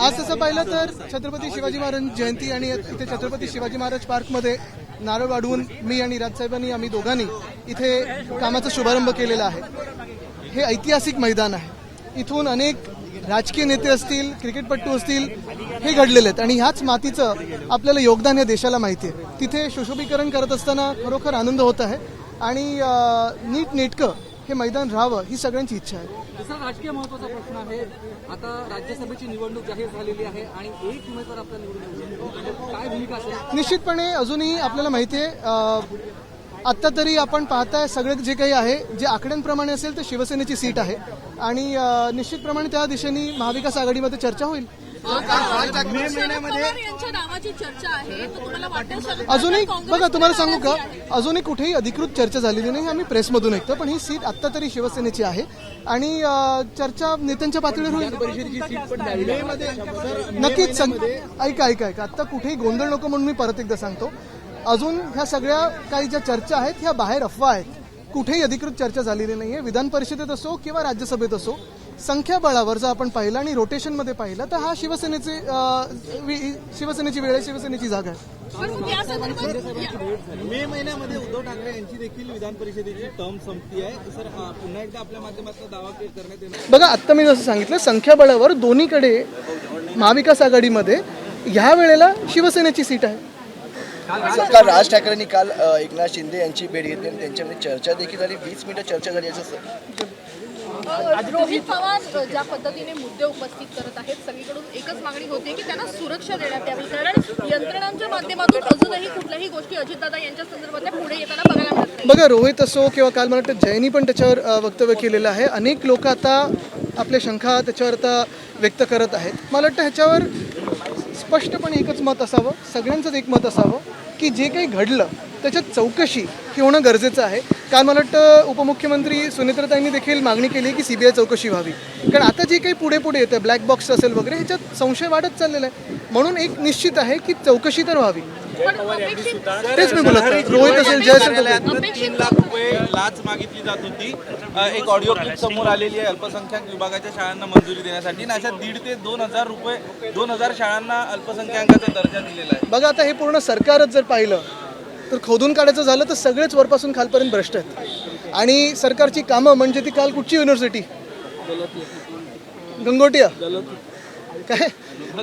आज तसं पाहिलं तर छत्रपती शिवाजी महाराज जयंती आणि इथे छत्रपती शिवाजी महाराज पार्कमध्ये नारळ वाढवून मी आणि राजसाहेबांनी आम्ही दोघांनी इथे कामाचा शुभारंभ केलेला आहे। हे ऐतिहासिक मैदान आहे। इथून अनेक राजकीय नेते असतील, क्रिकेटपटू असतील, हे घडलेले आहेत आणि ह्याच मातीचं आपल्याला योगदान या देशाला माहिती आहे। तिथे सुशोभीकरण करत असताना खरोखर आनंद होत आहे आणि नीट नेटकं हे मैदान राहावं ही सगळ्यांची इच्छा आहे। दुसरा राजकीय महत्त्वाचा प्रश्न आहे, आता राज्यसभेची निवडणूक जाहीर झालेली आहे आणि एक उमेदवार आपला निवडून काय भूमिका असेल? निश्चितपणे अजूनही आपल्याला माहिती आहे, आत्ता तरी आपण पाहताय सगळे जे काही आहे जे आकड्यांप्रमाणे असेल ते शिवसेनेची सीट आहे आणि निश्चितप्रमाणे त्या दिशेने महाविकास आघाडीमध्ये चर्चा होईल। अजूनही बघा तुम्हाला सांगू का, अजूनही कुठेही अधिकृत चर्चा झालेली नाही, आम्ही प्रेसमधून ऐकतो, पण ही सीट आत्ता तरी शिवसेनेची आहे आणि चर्चा नेत्यांच्या पातळीवर होईल। नक्कीच ऐका आत्ता कुठेही गोंधळ नको म्हणून मी परत एकदा सांगतो, अजून ह्या सगळ्या काही ज्या चर्चा आहेत ह्या बाहेर अफवा आहेत, कुठेही अधिकृत चर्चा झालेली नाहीये। विधान परिषदेत असो किंवा राज्यसभेत असो, संख्याबळावर जर आपण पाहिलं आणि रोटेशनमध्ये पाहिलं तर हा शिवसेनेची वेळ आहे, शिवसेनेची जागा आहे। मे महिन्यामध्ये उद्धव ठाकरे यांची देखील विधान परिषदेची टर्म संपती आहे, सर पुन्हा एकदा आपल्या माध्यमातून दावा करण्यात येणार? बघा आत्ता मी जसं सांगितलं, संख्याबळावर दोन्हीकडे महाविकास आघाडीमध्ये ह्या वेळेला शिवसेनेची सीट आहे। काल राज ठाकरेंनी काल एकनाथ शिंदे यांची भेट घेतली आणि त्यांच्यामध्ये चर्चा देखील झाली, 20 मिनिटं चर्चा झाली असं रोहित पवार ज्या पद्धतीने मुद्दे उपस्थित करत आहेत, सगळीकडून एकच मागणी होती की त्यांना सुरक्षा देण्यात यावी, कारण यंत्रणांच्या माध्यमातून अजूनही कुठल्याही गोष्टी अजितदादा यांच्या संदर्भात पुढे येताना बघायला मिळत नाही। बघा रोहित असो किंवा काल मला वाटतं जयनी पण त्याच्यावर वक्तव्य केलेलं आहे, अनेक लोक आता आपल्या शंका त्याच्यावर आता व्यक्त करत आहेत। मला वाटतं ह्याच्यावर स्पष्टपणे एकच मत असावं, सगळ्यांचंच एक मत असावं की जे काही घडलं त्याच्यात चौकशी ही होणं गरजेचं आहे। काल मला वाटतं उपमुख्यमंत्री सुनेत्राताईंनी देखील मागणी केली की सीबीआय चौकशी व्हावी, कारण आता जे काही पुढे येतं ब्लॅक बॉक्स असेल वगैरे ह्याच्यात संशय वाढत चाललेला आहे, म्हणून एक निश्चित आहे की चौकशी तर व्हावी। तेच मी बोलत आहे, रोहित असेल, जय असेल, 3 लाख रुपये लाच मागितली जात होती। एक ऑडिओ क्लिप समोर आलेली आहे अल्पसंख्याक विभागाच्या शाळांना मंजुरी देण्यासाठी, आणि अशा 1,500 ते 2,000 रुपये 2,000 शाळांना अल्पसंख्याकाचा दर्जा दिलेला आहे। बघा आता हे पूर्ण सरकारच जर पाहिलं तर खोदून काढायचं झालं तर सगळेच वरपासून खालपर्यंत भ्रष्ट आहेत आणि सरकारची कामं म्हणजे ती काल कुठची युनिव्हर्सिटी गंगोटिया काय,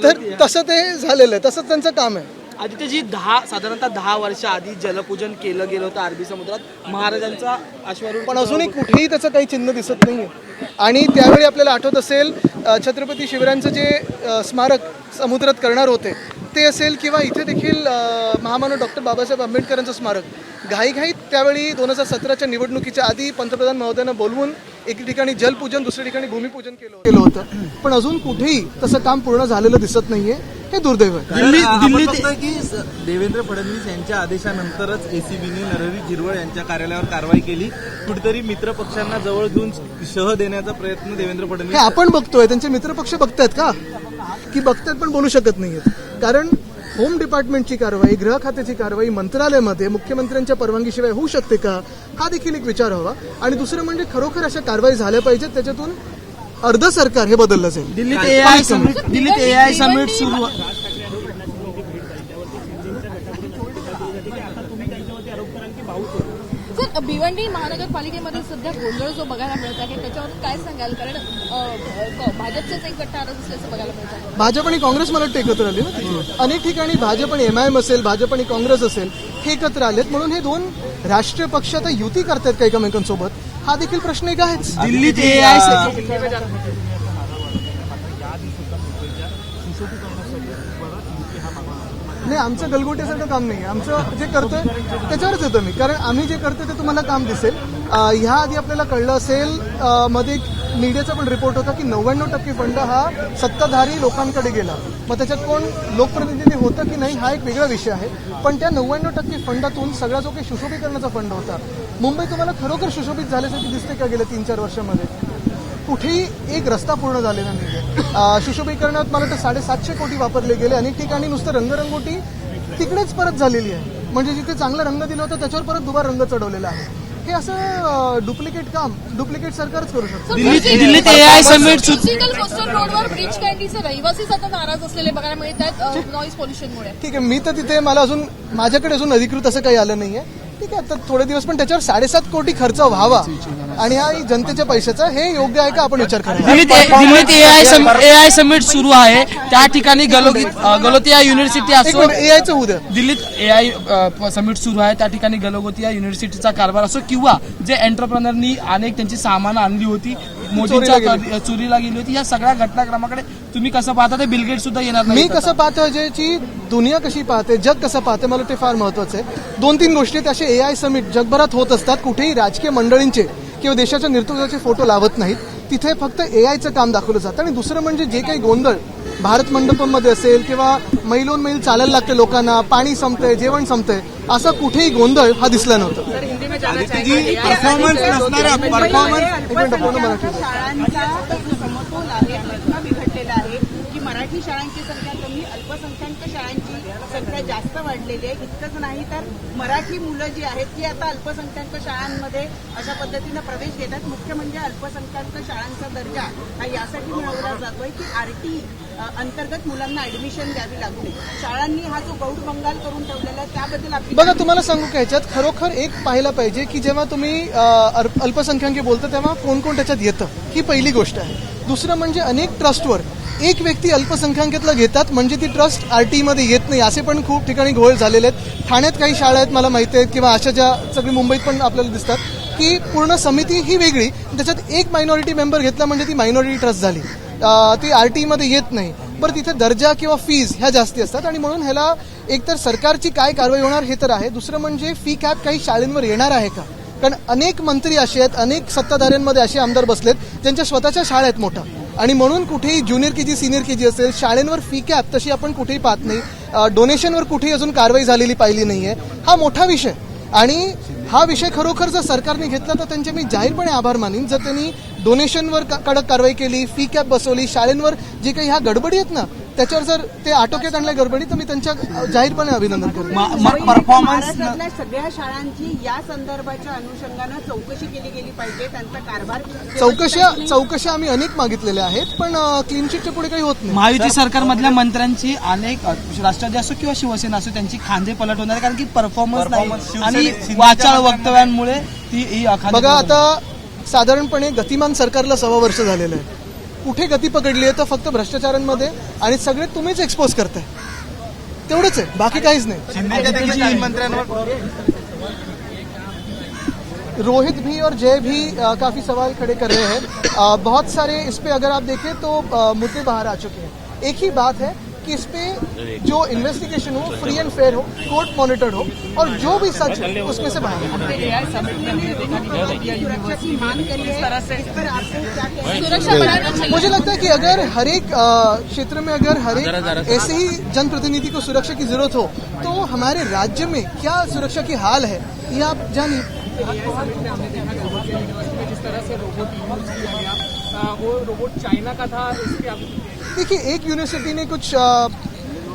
तर तसं ते झालेलं आहे, तसंच त्यांचं काम आहे। आदित्यजी साधारणतः 10 वर्ष आधी जलपूजन केलं गेलं होतं अरबी समुद्रात महाराजांचा अश्वारूढ, पण अजूनही कुठेही त्याचं काही चिन्ह दिसत नाहीये। आणि त्यावेळी आपल्याला आठवत असेल छत्रपती शिवरायांचं जे स्मारक समुद्रात करणार होते ते असेल किंवा इथे देखील महामानव डॉक्टर बाबासाहेब आंबेडकरांचं स्मारक घाईघाईत त्यावेळी 2017च्या निवडणुकीच्या आधी पंतप्रधान महोदयांना बोलवून एके ठिकाणी जलपूजन दुसऱ्या ठिकाणी भूमिपूजन केलं होतं, पण अजून कुठेही तसं काम पूर्ण झालेलं दिसत नाहीये, हे दुर्दैव आहे। दिल्लीत की देवेंद्र फडणवीस यांच्या आदेशानंतरच एसीबीने नरहरी झिरवळ यांच्या कार्यालयावर कारवाई केली, कुठेतरी मित्र पक्षांना जवळ घेऊन शह देण्याचा प्रयत्न देवेंद्र फडणवीस हे आपण बघतोय, त्यांचे मित्रपक्ष बघतायत का की बघतायत पण बोलू शकत नाहीयेत, कारण होम डिपार्टमेंटची कारवाई, गृह खात्याची कारवाई मंत्रालयामध्ये मुख्यमंत्र्यांच्या परवानगीशिवाय होऊ शकते का, हा देखील एक विचार हवा। आणि दुसरं म्हणजे खरोखर अशा कारवाई झाल्या पाहिजेत, त्याच्यातून अर्ध सरकार हे बदललं जाईल। दिल्लीत एआय समिट सुरू, सर भिवंडी महानगरपालिकेमध्ये सध्या गोंधळ जो बघायला मिळत आहे त्याच्यावर काय सांगाल, कारण भाजपचेच एक गट्टा असल्याचं बघायला मिळत आहे। भाजप आणि काँग्रेस मला वाटतं एकत्र आले ना, अनेक ठिकाणी भाजप आणि MIM असेल, भाजप आणि काँग्रेस असेल, हे एकत्र आलेत, म्हणून हे दोन राष्ट्रीय पक्ष आता युती करतायत का एकमेकांसोबत, हा देखील प्रश्न एक आहेच। दिल्लीत एआय नाही, आमचं गलगोट्यासारखं काम नाही, आमचं जे करतोय त्याच्यावरच येतो मी, कारण आम्ही जे करतोय ते तुम्हाला काम दिसेल। ह्या आधी आपल्याला कळलं असेल, मध्ये मीडियाचा पण रिपोर्ट होता की 99% फंड हा सत्ताधारी लोकांकडे गेला, मग त्याच्यात कोण लोकप्रतिनिधी होतं की नाही हा एक वेगळा विषय आहे, पण त्या 99% फंडातून सगळा जो काही सुशोभीकरणाचा फंड होता, मुंबई तुम्हाला खरोखर सुशोभित झाल्यासारखी दिसते का गेल्या 3-4 वर्षामध्ये? कुठेही एक रस्ता पूर्ण झालेला नाही। सुशोभीकरणात मला वाटतं 750 कोटी वापरले गेले, अनेक ठिकाणी नुसतं रंगरंगोटी तिकडेच परत झालेली आहे, म्हणजे जिथे चांगला रंग दिला होता त्याच्यावर परत दुबार रंग चढवलेला आहे। हे असं डुप्लिकेट काम डुप्लिकेट सरकारच करू शकतो. दिल्लीत AI समिट म्युझिकल कोस्टल रोडवर ब्रिज कँडीचे रहिवासीच आता नाराज असलेले बघायला मिळत आहेत नॉईज पोल्युशनमुळे. ठीक आहे, मी तर तिथे माझ्याकडे अजून अधिकृत असं काही आलं नाहीये. ठीक आहे, आता थोडे दिवस, पण त्याच्यावर 7.5 कोटी खर्च व्हावा आणि हा जनतेच्या पैशाचा, हे योग्य आहे का आपण विचार करायला. दिल्लीत AI समिट सुरू आहे. त्या ठिकाणी गलोतिया युनिव्हर्सिटी असो, एआयचं उद्या दिल्लीत AI समिट सुरू आहे. त्या ठिकाणी गलोतिया युनिव्हर्सिटीचा कारभार असो किंवा जे एंटरप्रेनरनी अनेक त्यांची सामानं आणली होती, मोदींच्या चोरीला गेली होती, या सगळ्या घटनाक्रमाकडे तुम्ही कसं पाहता? ते बिल गेट्स सुद्धा येणार नाही. मी कसं पाहतो अजयची, दुनिया कशी पाहते, जग कसं पाहते, मला ते फार महत्वाचं आहे. 2-3 गोष्टी असे AI समिट जगभरात होत असतात. कुठेही राजकीय मंडळींचे किंवा देशाच्या नेतृत्वाचे फोटो लावत नाहीत. तिथे फक्त AIचं काम दाखवलं जातं. आणि दुसरं म्हणजे जे काही गोंधळ भारत मंडपांमध्ये असेल किंवा मैलोन मैल चालायला लागते लोकांना, पाणी संपतंय, जेवण संपतंय, असा कुठेही गोंधळ हा दिसला नव्हता. समतोल आहे, प्रश्न बिघडलेला आहे की मराठी शाळांची संख्या कमी, अल्पसंख्याक शाळांची संख्या जास्त वाढलेली आहे. इतकंच नाही तर मराठी मुलं जी आहेत ती आता अल्पसंख्याक शाळांमध्ये अशा पद्धतीनं प्रवेश घेतात. मुख्य म्हणजे अल्पसंख्याक शाळांचा दर्जा हा यासाठी मिळवला जातोय की RT अंतर्गत मुलांना ऍडमिशन द्यावी लागू नये. शाळांनी हा जो गौड बंगाल करून ठेवलेला आहे त्याबद्दल आपली बघा, तुम्हाला सांगू का, ह्याच्यात खरोखर एक पाहायला पाहिजे की जेव्हा तुम्ही अल्पसंख्याकी बोलता तेव्हा कोण कोण त्याच्यात येतं, ही पहिली गोष्ट आहे. दुसरं म्हणजे अनेक ट्रस्टवर एक व्यक्ती अल्पसंख्याकातलं घेतात म्हणजे ती ट्रस्ट RT मध्ये येत नाही, असे पण खूप ठिकाणी घोळ झालेले आहेत. ठाण्यात काही शाळा आहेत मला माहिती आहेत, किंवा अशा ज्या सगळी मुंबईत पण आपल्याला दिसतात की पूर्ण समिती ही वेगळी, त्याच्यात एक मायनॉरिटी मेंबर घेतला म्हणजे ती मायनॉरिटी ट्रस्ट झाली, ती RT मध्ये येत नाही. बरं, तिथे दर्जा किंवा फीज ह्या जास्ती असतात आणि म्हणून ह्याला एकतर सरकारची काय कारवाई होणार हे तर आहे. दुसरं म्हणजे फी कॅप काही शाळेंवर येणार आहे का? कारण अनेक मंत्री असे आहेत, अनेक सत्ताधाऱ्यांमध्ये असे आमदार बसलेत ज्यांच्या स्वतःच्या शाळा आहेत मोठा, आणि म्हणून कुठेही ज्युनियर KG सिनियर KG असेल, शाळेंवर फी कॅप तशी आपण कुठेही पाहत नाही. डोनेशनवर कुठेही अजून कारवाई झालेली पाहिली नाहीये. हा मोठा विषय, आणि हा विषय खरोखर जर सरकारने घेतला तर त्यांचे मी जाहीरपणे आभार मानीन. जर त्यांनी डोनेशनवर कडक कारवाई केली, फी कॅप बसवली, शाळेंवर जे काही ह्या गडबडी आहेत ना त्याच्यावर जर ते आटोक्यात आणल्या गडबडी, तर मी त्यांच्या जाहीरपणे अभिनंदन करेन. महाराष्ट्रातल्या सगळ्या शाळांची या संदर्भाच्या अनुषंगानं चौकशी केली गेली पाहिजे. त्यांचा कारभार चौकशा आम्ही अनेक मागितलेल्या आहेत, पण क्लीन चिटच्या पुढे काही होत नाही. महायुती सरकारमधल्या मंत्र्यांची अनेक राष्ट्रवादी असो किंवा शिवसेना असो त्यांची खांदे पलट होणार, कारण की परफॉर्मन्स नाही आणि वाचाळ वक्तव्यांमुळे ती बघा, आता साधारणपणे गतिमान सरकारला 6 वर्ष झालेलं आहे. कुठे गती पकडली आहे तर फक्त भ्रष्टाचारांमध्ये, आणि सगळे तुम्हीच एक्सपोज करताय, तेवढंच आहे, बाकी काहीच नाही. रोहित भी और जय भी काफी सवाल खड़े कर रहे हैं. बहुत सारे इस पे अगर आप देखें तो मुद्दे बाहर आ चुके हैं. एक ही बात है कि इस पे जो इन्वेस्टिगेशन हो फ्री एंड फेयर हो, कोर्ट मॉनिटर्ड हो, और जो भी सच है उसमें से बाहर सुरक्षा बढ़ाना चाहिए. मुझे लगता है कि अगर हर एक क्षेत्र में अगर हर एक ऐसे ही जनप्रतिनिधि को सुरक्षा की जरूरत हो तो हमारे राज्य में क्या सुरक्षा की हाल है ये आप जानिए. जिस तरह से रोबोट यूज किया गया, वो रोबोट चाइना का था. देखिए, एक यूनिवर्सिटी ने कुछ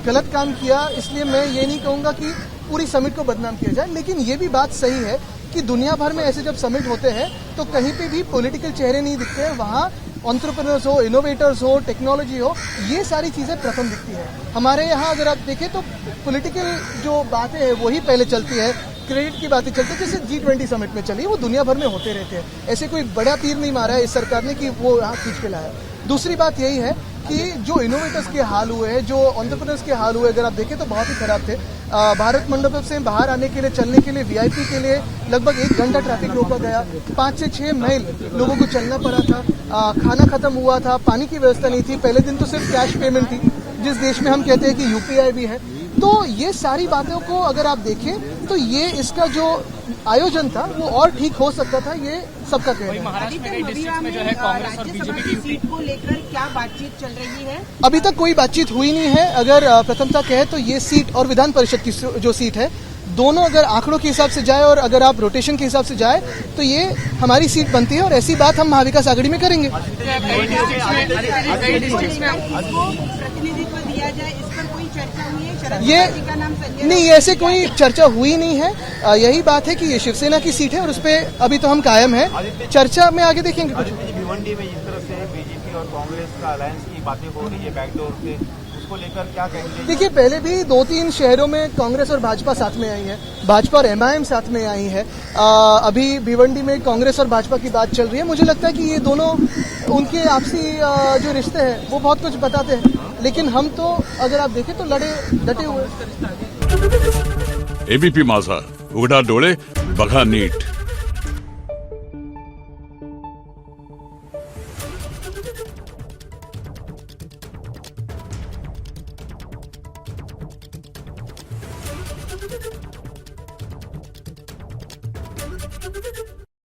गलत काम किया, इसलिए मैं ये नहीं कहूँगा कि पूरी समिट को बदनाम किया जाए, लेकिन ये भी बात सही है कि दुनिया भर में ऐसे जब समिट होते हैं तो कहीं पे भी पॉलिटिकल चेहरे नहीं दिखते हैं. वहाँ एंटरप्रेन्योर्स हो, इनोवेटर्स हो, टेक्नोलॉजी हो, ये सारी चीज़ें प्रथम दिखती है. हमारे यहाँ अगर आप देखें तो पॉलिटिकल जो बातें हैं वही पहले चलती है, क्रेडिट की बातें चलती है, जैसे G20 समिट में चली, वो दुनिया भर में होते रहते हैं. ऐसे कोई बड़ा तीर नहीं मारा है इस सरकार ने कि वो यहाँ खींच के लाया. दूसरी बात यही है कि जो इनोवेटर्स के हाल हुए, जो एंटरप्रेन्योर्स के हाल हुए, अगर आप देखें तो बहुत ही खराब थे. भारत मंडप से बाहर आने के लिए, चलने के लिए, VIP के लिए लगभग 1 घंटा ट्रैफिक रोका गया. 5 से 6 मील लोगों को चलना पड़ा था. खाना खत्म हुआ था, पानी की व्यवस्था नहीं थी. पहले दिन तो सिर्फ कैश पेमेंट थी, जिस देश में हम कहते हैं कि UPI भी है. तो ये सारी बातों को अगर आप देखें तो ये इसका जो आयोजन था वो और ठीक हो सकता था, ये सबका कहना है. राज्यसभा की सीट को लेकर क्या बातचीत चल रही है? अभी तक कोई बातचीत हुई नहीं है. अगर प्रथमता कहे तो ये सीट और विधान परिषद की जो सीट है, दोनों अगर आंकड़ों के हिसाब से जाए और अगर आप रोटेशन के हिसाब से जाए तो ये हमारी सीट बनती है, और ऐसी बात हम महाविकास आघाड़ी में करेंगे. प्रतिनिधित्व दिया जाए, इस पर कोई चर्चा हुई है? शरद ये जी का नाम संजय नहीं, ऐसे कोई चर्चा हुई नहीं है। यही बात है कि ये शिवसेना की सीट है और उस पर अभी तो हम कायम हैं। चर्चा में आगे देखेंगे कुछ। भिवंडी में इस तरह से बीजेपी और कांग्रेस का अलायंस की बातें हो रही है बैकडोर से, उसको लेकर क्या कहेंगे? देखिए, पहले भी 2-3 शहरों में कांग्रेस और भाजपा साथ में आई है, भाजपा और एमआईएम साथ में आई है। अभी भिवंडी में कांग्रेस और भाजपा की बात चल रही है। मुझे लगता है कि ये दोनों उनके आपसी जो रिश्ते हैं वो बहुत कुछ बताते हैं, लेकिन हम तो अगर आप देखें तो डटे हुए। एबीपी माझा, उघडा डोळे बघा नीट।